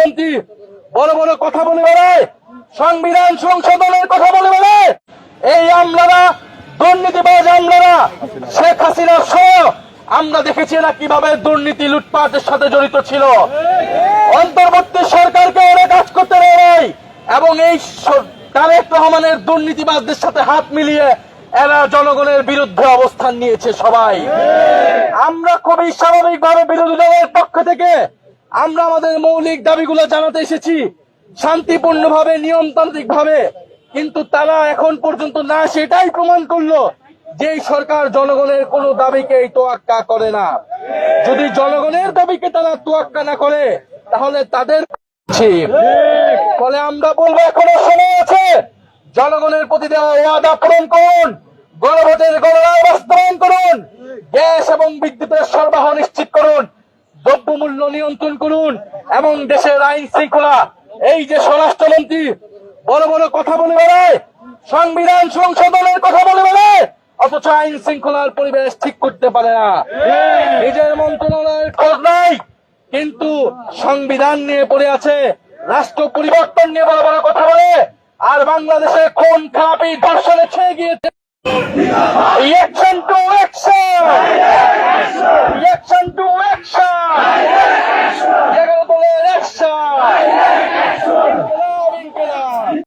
স্বরাষ্ট্রমন্ত্রী বড় বড় কথা বলে বেড়ায়, সংবিধান সংশোধনের কথা বলে বেড়ায়। এই আমলারা, দুর্নীতিবাজ আমলারা, শেখ হাসিনা সহ আমরা দেখেছি না কিভাবে দুর্নীতি লুটপাটের সাথে জড়িত ছিল। অন্তর্বর্তী সরকারকে ওরা কাজ করতে দেয় এবং এই তারেক রহমানের দুর্নীতিবাজদের সাথে হাত মিলিয়ে এরা জনগণের বিরুদ্ধে অবস্থান নিয়েছে। সবাই আমরা খুবই স্বাভাবিকভাবে বিরোধী দলের পক্ষ থেকে আমরা আমাদের মৌলিক দাবিগুলো জানাতে এসেছি শান্তিপূর্ণভাবে, নিয়মতান্ত্রিক ভাবে, কিন্তু তারা এখন পর্যন্ত না সেটাই প্রমাণ করলো যে সরকার জনগণের কোনো দাবিকেই তোয়াক্কা করে না। যদি জনগণের দাবিকে তারা তোয়াক্কা না করে তাহলে তাদের ফলে আমরা বলবো এখনো সময় আছে, জনগণের প্রতি দেওয়া ওয়াদা পূরণ করুন, গণভোটের গণনা বাস্তবায়ন করুন, গ্যাস এবং বিদ্যুতের সরবরাহ নিশ্চিত করুন, দ্রব্যমূল্য নিয়ন্ত্রণ করুন এবং দেশের আইন শৃঙ্খলা। এই যে স্বরাষ্ট্রমন্ত্রী বড় বড় কথা বলে বেড়ায়, সংবিধান সংশোধনের কথা বলে বেড়ায়, অথচ আইন শৃঙ্খলার পরিবেশ ঠিক করতে পারে না। নিজের মন্ত্রণালয়ের খোঁজ নাই, কিন্তু সংবিধান নিয়ে পড়ে আছে, রাষ্ট্র পরিবর্তন নিয়ে বড় বড় কথা বলে, আর বাংলাদেশে খুন খারাপি ধর্ষণে ছেয়ে গিয়েছে। Action to action.